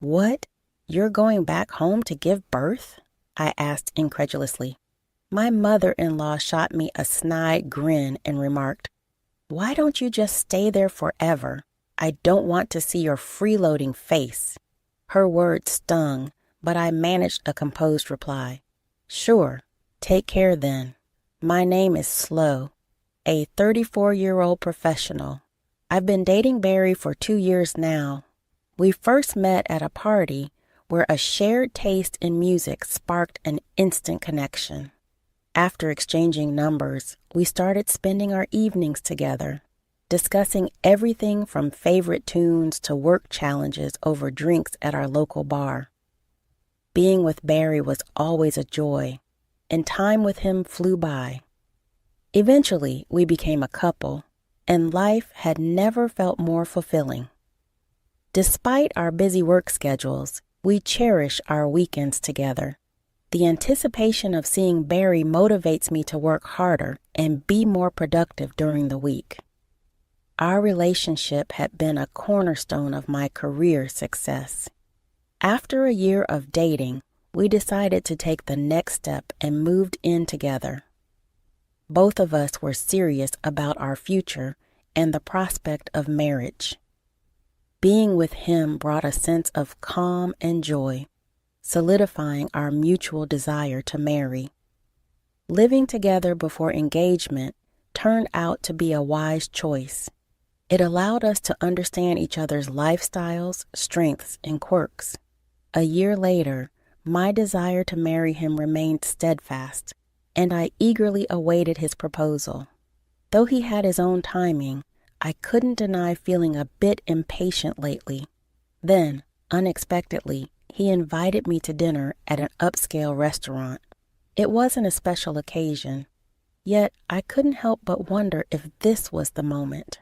What? You're going back home to give birth? I asked incredulously. My mother-in-law shot me a snide grin and remarked, "Why don't you just stay there forever? I don't want to see your freeloading face." Her words stung, but I managed a composed reply. "Sure, take care then. My name is Slow, a 34-year-old professional. I've been dating Barry for 2 years now. We first met at a party where a shared taste in music sparked an instant connection. After exchanging numbers, we started spending our evenings together, discussing everything from favorite tunes to work challenges over drinks at our local bar. Being with Barry was always a joy, and time with him flew by. Eventually, we became a couple, and life had never felt more fulfilling. Despite our busy work schedules, we cherish our weekends together. The anticipation of seeing Barry motivates me to work harder and be more productive during the week. Our relationship had been a cornerstone of my career success. After a year of dating, we decided to take the next step and moved in together. Both of us were serious about our future and the prospect of marriage. Being with him brought a sense of calm and joy, solidifying our mutual desire to marry. Living together before engagement turned out to be a wise choice. It allowed us to understand each other's lifestyles, strengths, and quirks. A year later, my desire to marry him remained steadfast, and I eagerly awaited his proposal. Though he had his own timing, I couldn't deny feeling a bit impatient lately. Then, unexpectedly, he invited me to dinner at an upscale restaurant. It wasn't a special occasion, yet I couldn't help but wonder if this was the moment.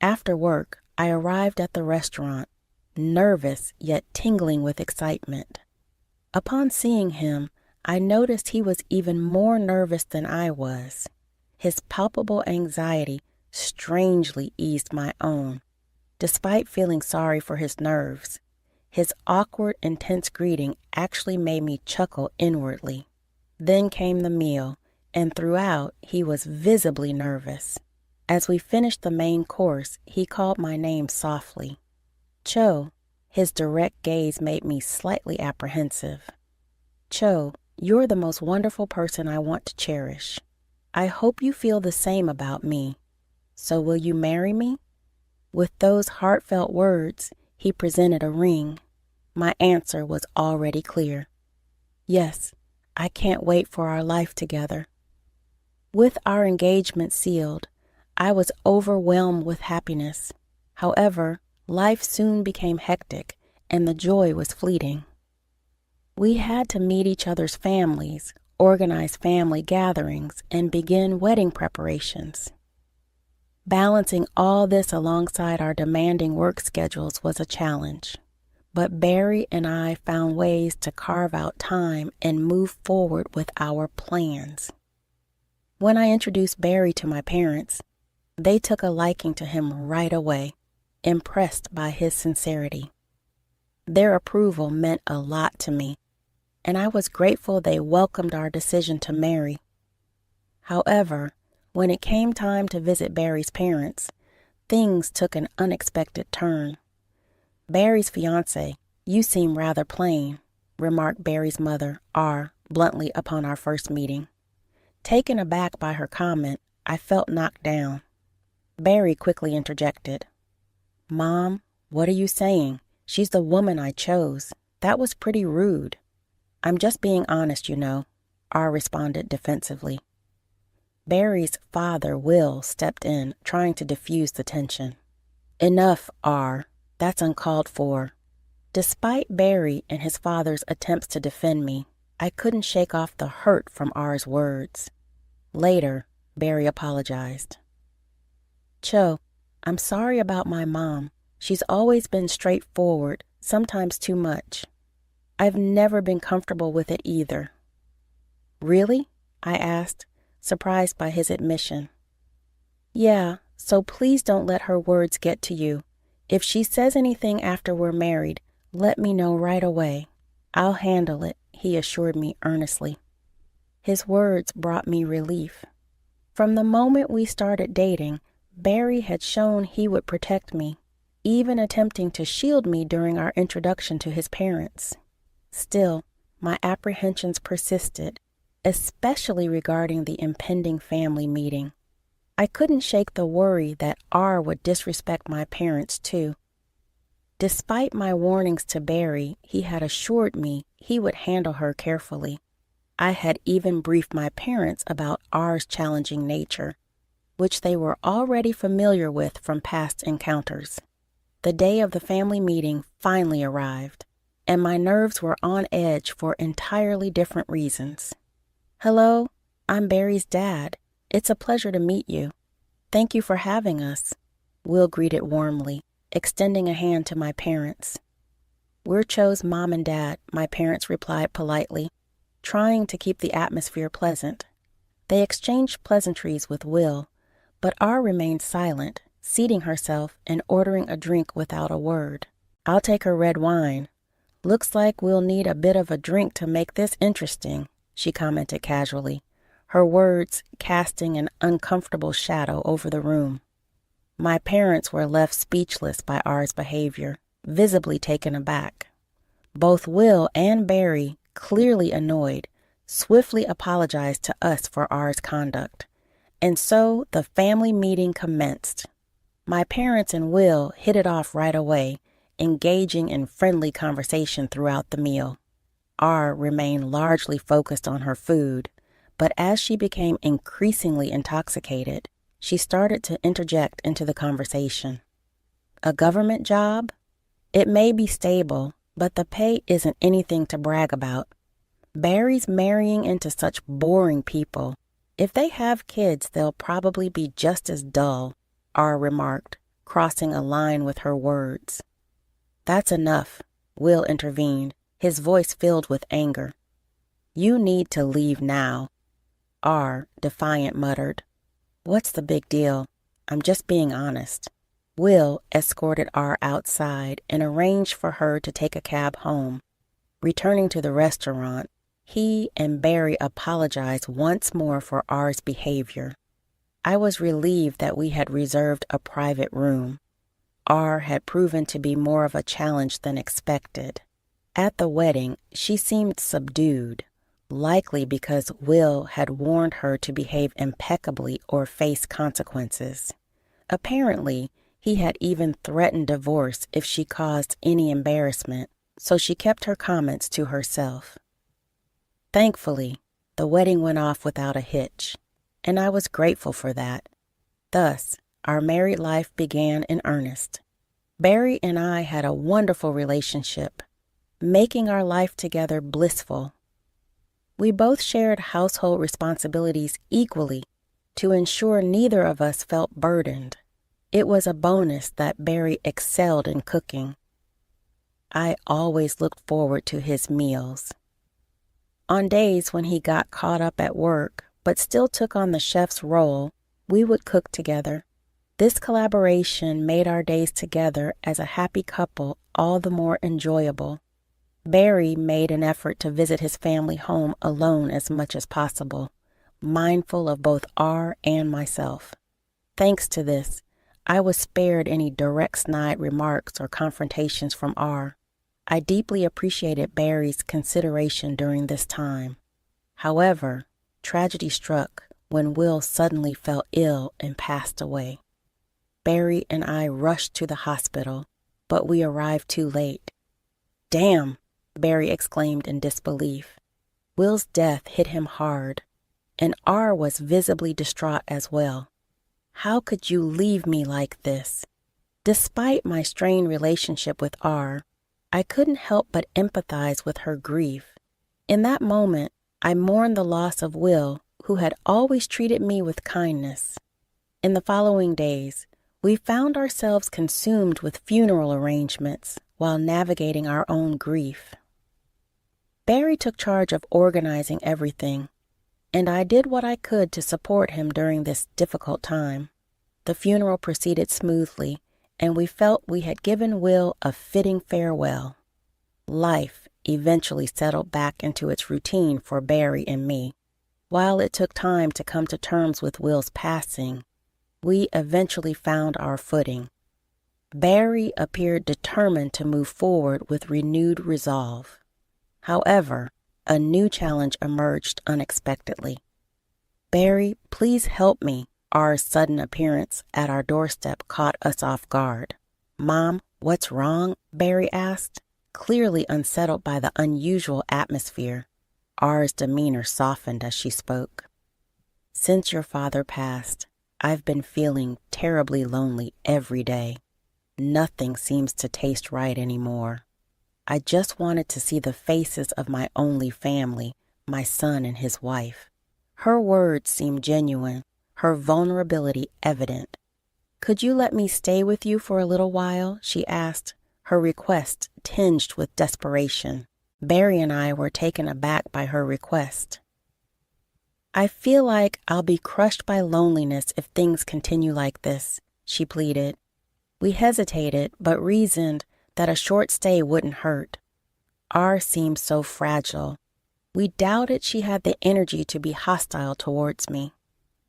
After work, I arrived at the restaurant, nervous yet tingling with excitement. Upon seeing him, I noticed he was even more nervous than I was. His palpable anxiety strangely eased my own. Despite feeling sorry for his nerves, his awkward, intense greeting actually made me chuckle inwardly. Then came the meal, and throughout he was visibly nervous. As we finished the main course, he called my name softly. "Cho." His direct gaze made me slightly apprehensive. "Cho, you're the most wonderful person I want to cherish. I hope you feel the same about me. So will you marry me?" With those heartfelt words, he presented a ring. My answer was already clear. "Yes, I can't wait for our life together." With our engagement sealed, I was overwhelmed with happiness. However, life soon became hectic, and the joy was fleeting. We had to meet each other's families, organize family gatherings, and begin wedding preparations. Balancing all this alongside our demanding work schedules was a challenge, but Barry and I found ways to carve out time and move forward with our plans. When I introduced Barry to my parents, they took a liking to him right away, impressed by his sincerity. Their approval meant a lot to me, and I was grateful they welcomed our decision to marry. However, when it came time to visit Barry's parents, things took an unexpected turn. "Barry's fiancé, you seem rather plain," remarked Barry's mother, R., bluntly upon our first meeting. Taken aback by her comment, I felt knocked down. Barry quickly interjected. "Mom, what are you saying? She's the woman I chose. That was pretty rude." "I'm just being honest, you know," R responded defensively. Barry's father, Will, stepped in, trying to diffuse the tension. "Enough, R. That's uncalled for." Despite Barry and his father's attempts to defend me, I couldn't shake off the hurt from R's words. Later, Barry apologized. "Cho, I'm sorry about my mom. She's always been straightforward, sometimes too much. I've never been comfortable with it either." "Really?" I asked, surprised by his admission. "Yeah, so please don't let her words get to you. If she says anything after we're married, Let me know right away. I'll handle it, he assured me earnestly. His words brought me relief. From the moment we started dating, Barry had shown he would protect me, even attempting to shield me during our introduction to his parents. Still, my apprehensions persisted, especially regarding the impending family meeting. I couldn't shake the worry that R would disrespect my parents too. Despite my warnings to Barry, he had assured me he would handle her carefully. I had even briefed my parents about R's challenging nature, which they were already familiar with from past encounters. The day of the family meeting finally arrived, and my nerves were on edge for entirely different reasons. "Hello, I'm Barry's dad. It's a pleasure to meet you. Thank you for having us," Will greeted warmly, extending a hand to my parents. "We're Cho's mom and dad," my parents replied politely, trying to keep the atmosphere pleasant. They exchanged pleasantries with Will, but R remained silent, seating herself and ordering a drink without a word. "I'll take her red wine. Looks like we'll need a bit of a drink to make this interesting," she commented casually, her words casting an uncomfortable shadow over the room. My parents were left speechless by R's behavior, visibly taken aback. Both Will and Barry, clearly annoyed, swiftly apologized to us for R's conduct, and so the family meeting commenced. My parents and Will hit it off right away, engaging in friendly conversation throughout the meal. R remained largely focused on her food, but as she became increasingly intoxicated, she started to interject into the conversation. "A government job? It may be stable, but the pay isn't anything to brag about. Barry's marrying into such boring people. If they have kids, they'll probably be just as dull," R remarked, crossing a line with her words. "That's enough," Will intervened, his voice filled with anger. "You need to leave now," R, defiant, muttered. "What's the big deal? I'm just being honest." Will escorted R outside and arranged for her to take a cab home. Returning to the restaurant, he and Barry apologized once more for R's behavior. I was relieved that we had reserved a private room. R had proven to be more of a challenge than expected. At the wedding, she seemed subdued, likely because Will had warned her to behave impeccably or face consequences. Apparently, he had even threatened divorce if she caused any embarrassment, so she kept her comments to herself. Thankfully, the wedding went off without a hitch, and I was grateful for that. Thus, our married life began in earnest. Barry and I had a wonderful relationship, making our life together blissful. We both shared household responsibilities equally to ensure neither of us felt burdened. It was a bonus that Barry excelled in cooking. I always looked forward to his meals. On days when he got caught up at work but still took on the chef's role, we would cook together. This collaboration made our days together as a happy couple all the more enjoyable. Barry made an effort to visit his family home alone as much as possible, mindful of both R and myself. Thanks to this, I was spared any direct snide remarks or confrontations from R. I deeply appreciated Barry's consideration during this time. However, tragedy struck when Will suddenly fell ill and passed away. Barry and I rushed to the hospital, but we arrived too late. "Damn!" Barry exclaimed in disbelief. Will's death hit him hard, and R was visibly distraught as well. "How could you leave me like this?" Despite my strained relationship with R, I couldn't help but empathize with her grief. In that moment, I mourned the loss of Will, who had always treated me with kindness. In the following days, we found ourselves consumed with funeral arrangements while navigating our own grief. Barry took charge of organizing everything, and I did what I could to support him during this difficult time. The funeral proceeded smoothly, and we felt we had given Will a fitting farewell. Life eventually settled back into its routine for Barry and me. While it took time to come to terms with Will's passing, we eventually found our footing. Barry appeared determined to move forward with renewed resolve. However, a new challenge emerged unexpectedly. "Barry, please help me." Our sudden appearance at our doorstep caught us off guard. "Mom, what's wrong?" Barry asked, clearly unsettled by the unusual atmosphere. R's demeanor softened as she spoke. "Since your father passed, I've been feeling terribly lonely every day. Nothing seems to taste right anymore. I just wanted to see the faces of my only family, my son and his wife." Her words seemed genuine, her vulnerability evident. "Could you let me stay with you for a little while?" she asked, her request tinged with desperation. Barry and I were taken aback by her request. "I feel like I'll be crushed by loneliness if things continue like this," she pleaded. We hesitated, but reasoned that a short stay wouldn't hurt. R seemed so fragile. We doubted she had the energy to be hostile towards me,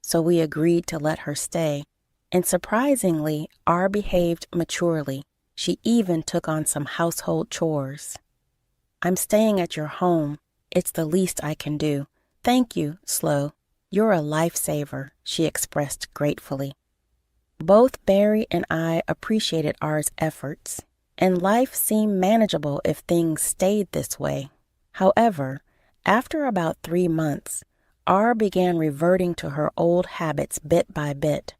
so we agreed to let her stay. And surprisingly, R behaved maturely. She even took on some household chores. "I'm staying at your home. It's the least I can do. Thank you, Slow. You're a lifesaver," she expressed gratefully. Both Barry and I appreciated R's efforts, and life seemed manageable if things stayed this way. However, after about 3 months, R began reverting to her old habits bit by bit.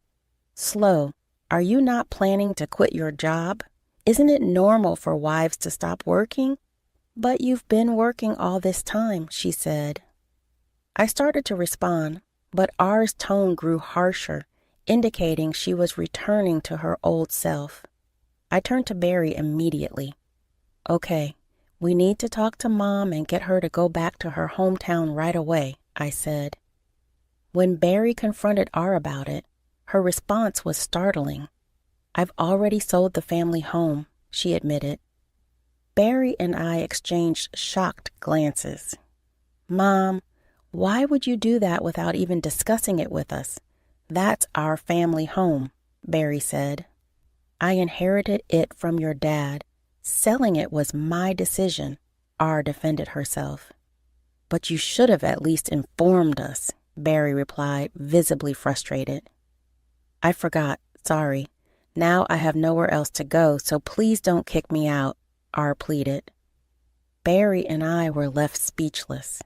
"Slow, are you not planning to quit your job? Isn't it normal for wives to stop working?" "But you've been working all this time," she said. I started to respond, but R's tone grew harsher, indicating she was returning to her old self. I turned to Barry immediately. "Okay, we need to talk to Mom and get her to go back to her hometown right away," I said. When Barry confronted R about it, her response was startling. "I've already sold the family home," she admitted. Barry and I exchanged shocked glances. "Mom, why would you do that without even discussing it with us? That's our family home," Barry said. "I inherited it from your dad. Selling it was my decision," R defended herself. "But you should have at least informed us," Barry replied, visibly frustrated. "I forgot, sorry. Now I have nowhere else to go, so please don't kick me out," R pleaded. Barry and I were left speechless.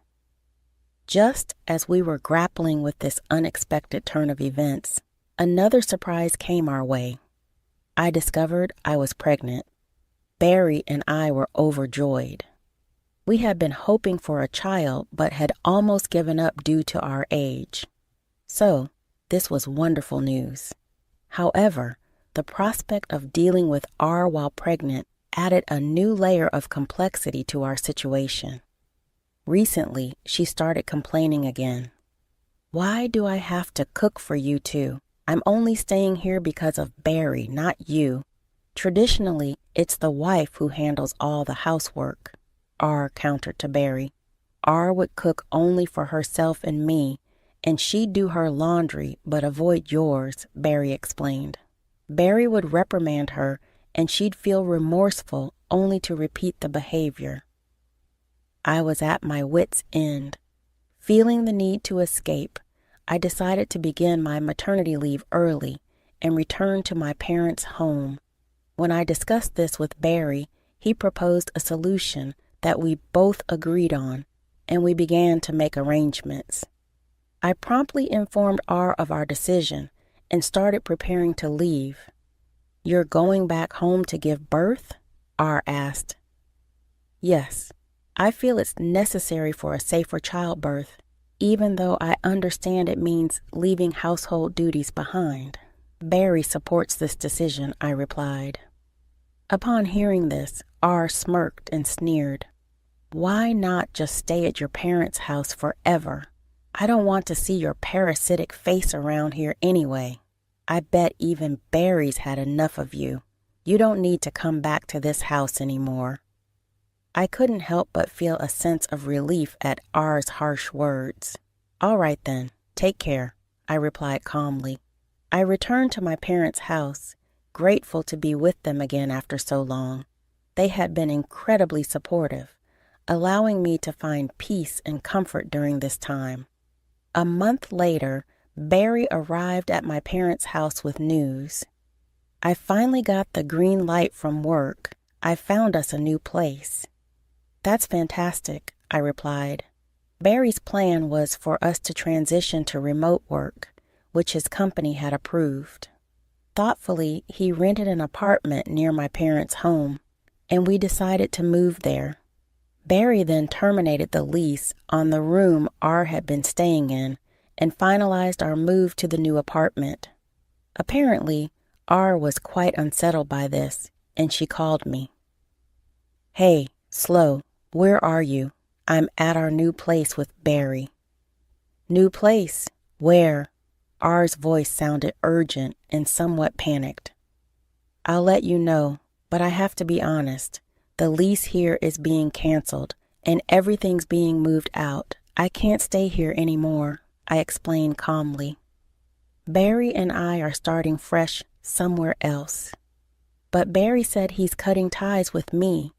Just as we were grappling with this unexpected turn of events, another surprise came our way. I discovered I was pregnant. Barry and I were overjoyed. We had been hoping for a child, but had almost given up due to our age. So, this was wonderful news. However, the prospect of dealing with R while pregnant added a new layer of complexity to our situation. Recently, she started complaining again. "Why do I have to cook for you two? I'm only staying here because of Barry, not you. Traditionally, it's the wife who handles all the housework," R countered to Barry. "R would cook only for herself and me, and she'd do her laundry but avoid yours," Barry explained. Barry would reprimand her, and she'd feel remorseful only to repeat the behavior. I was at my wit's end. Feeling the need to escape, I decided to begin my maternity leave early and return to my parents' home. When I discussed this with Barry, he proposed a solution that we both agreed on, and we began to make arrangements. I promptly informed R of our decision and started preparing to leave. "You're going back home to give birth?" R asked. "Yes. I feel it's necessary for a safer childbirth, even though I understand it means leaving household duties behind." "Barry supports this decision," I replied. Upon hearing this, R smirked and sneered. "Why not just stay at your parents' house forever? I don't want to see your parasitic face around here anyway. I bet even Barry's had enough of you. You don't need to come back to this house anymore." I couldn't help but feel a sense of relief at R's harsh words. All right then, take care, I replied calmly. I returned to my parents' house, grateful to be with them again after so long. They had been incredibly supportive, allowing me to find peace and comfort during this time. A month later, Barry arrived at my parents' house with news. I finally got the green light from work. I found us a new place. That's fantastic, I replied. Barry's plan was for us to transition to remote work, which his company had approved. Thoughtfully, he rented an apartment near my parents' home, and we decided to move there. Barry then terminated the lease on the room R had been staying in and finalized our move to the new apartment. Apparently, R was quite unsettled by this, and she called me. Hey, Slow, where are you? I'm at our new place with Barry. New place? Where? R's voice sounded urgent and somewhat panicked. I'll let you know, but I have to be honest. The lease here is being canceled, and everything's being moved out. I can't stay here anymore, I explained calmly. Barry and I are starting fresh somewhere else. But Barry said he's cutting ties with me.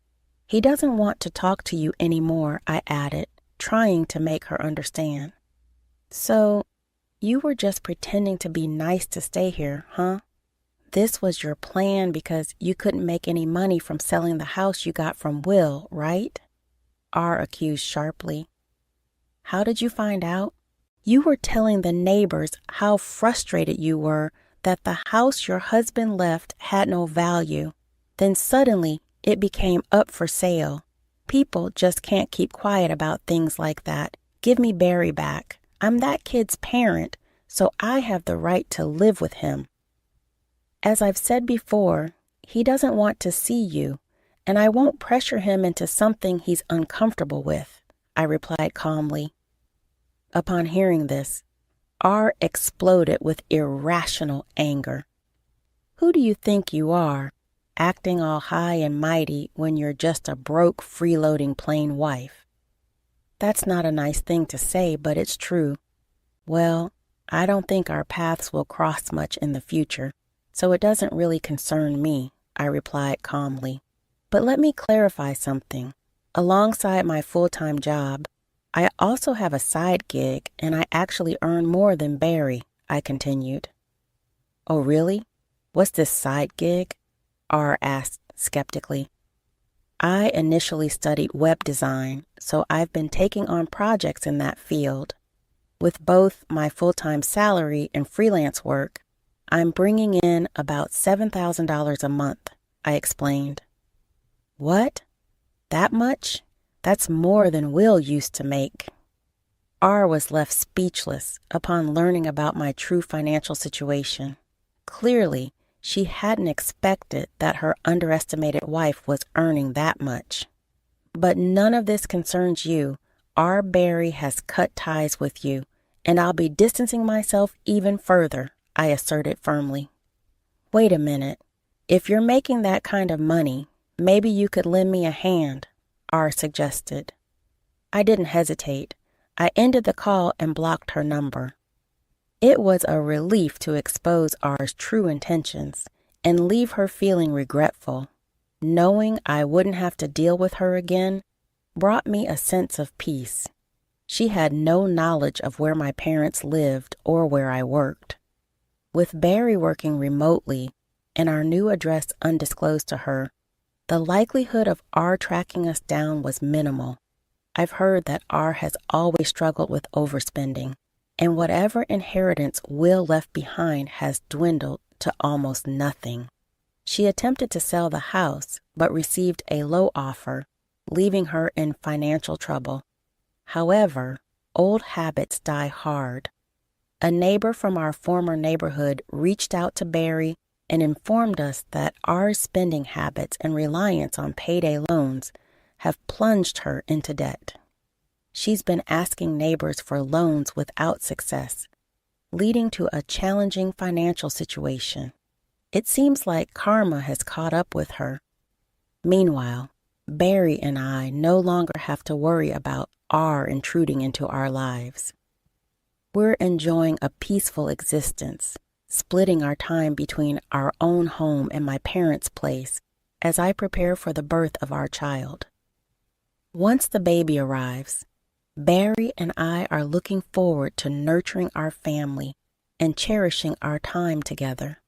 He doesn't want to talk to you anymore, I added, trying to make her understand. So, you were just pretending to be nice to stay here, huh? This was your plan because you couldn't make any money from selling the house you got from Will, right? R accused sharply. How did you find out? You were telling the neighbors how frustrated you were that the house your husband left had no value. Then suddenly, it became up for sale. People just can't keep quiet about things like that. Give me Barry back. I'm that kid's parent, so I have the right to live with him. As I've said before, he doesn't want to see you, and I won't pressure him into something he's uncomfortable with, I replied calmly. Upon hearing this, R exploded with irrational anger. Who do you think you are, acting all high and mighty when you're just a broke, freeloading plain wife? That's not a nice thing to say, but it's true. Well, I don't think our paths will cross much in the future, so it doesn't really concern me, I replied calmly. But let me clarify something. Alongside my full-time job, I also have a side gig, and I actually earn more than Barry, I continued. Oh, really? What's this side gig? R asked skeptically. I initially studied web design, so I've been taking on projects in that field. With both my full-time salary and freelance work, I'm bringing in about $7,000 a month, I explained. What? That much? That's more than Will used to make. R was left speechless upon learning about my true financial situation. Clearly, she hadn't expected that her underestimated wife was earning that much. But none of this concerns you. R. Barry has cut ties with you, and I'll be distancing myself even further, I asserted firmly. Wait a minute. If you're making that kind of money, maybe you could lend me a hand, R suggested. I didn't hesitate. I ended the call and blocked her number. It was a relief to expose R's true intentions and leave her feeling regretful. Knowing I wouldn't have to deal with her again brought me a sense of peace. She had no knowledge of where my parents lived or where I worked. With Barry working remotely and our new address undisclosed to her, the likelihood of R tracking us down was minimal. I've heard that R has always struggled with overspending, and whatever inheritance Will left behind has dwindled to almost nothing. She attempted to sell the house, but received a low offer, leaving her in financial trouble. However, old habits die hard. A neighbor from our former neighborhood reached out to Barry and informed us that our spending habits and reliance on payday loans have plunged her into debt. She's been asking neighbors for loans without success, leading to a challenging financial situation. It seems like karma has caught up with her. Meanwhile, Barry and I no longer have to worry about R intruding into our lives. We're enjoying a peaceful existence, splitting our time between our own home and my parents' place as I prepare for the birth of our child. Once the baby arrives, Barry and I are looking forward to nurturing our family and cherishing our time together.